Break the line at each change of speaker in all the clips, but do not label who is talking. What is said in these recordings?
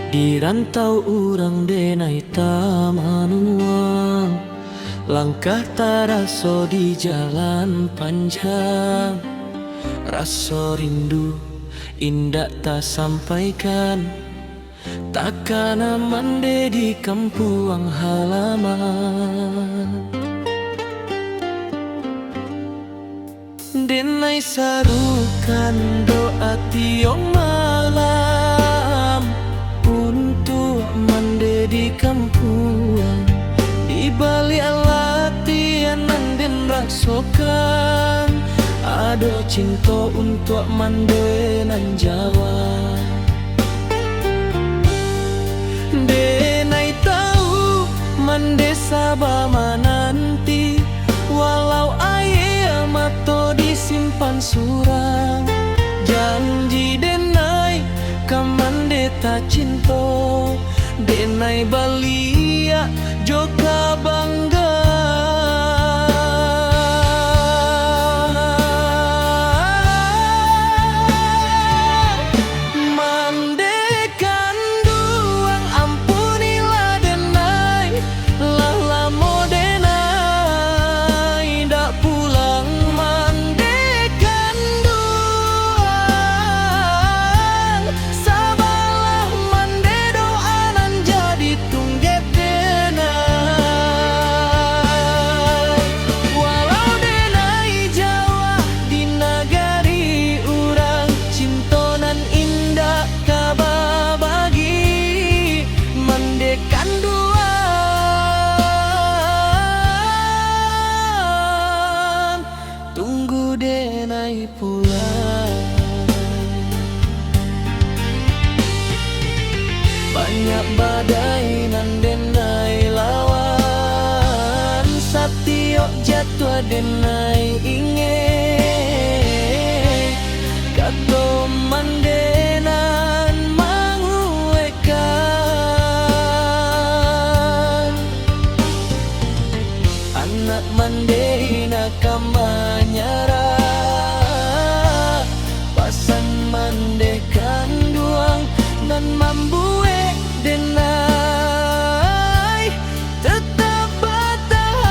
Di rantau urang denai tamanuang, langkah taraso di jalan panjang. Rasa rindu indah tak sampaikan, takkan mande di kampung halaman. Denai sarukan doa tiong malam untuk mande di kampung. Di balik latihan den rasokan, ada cinta untuk mande nan Jawa. Denai tahu mande sabama nanti, walau aye mato disimpan surang. Janji denai kamande tak cinta, denai balia joka bangga. Denai pulang, banyak badai nan denai lawan. Satiok jatuh denai ingin, kato mandenan menguekan. Anak mandena kamanyara, mandekan duang dan mambuek denai tetap bertahan.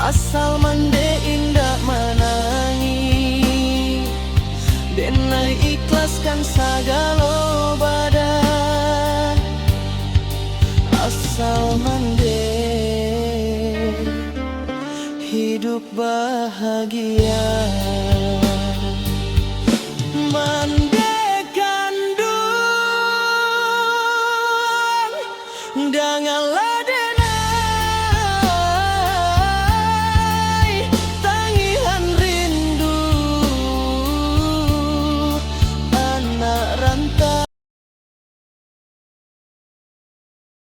Asal mande indah menangi, denai ikhlaskan sagala badan. Asal mande hidup bahagia. Mande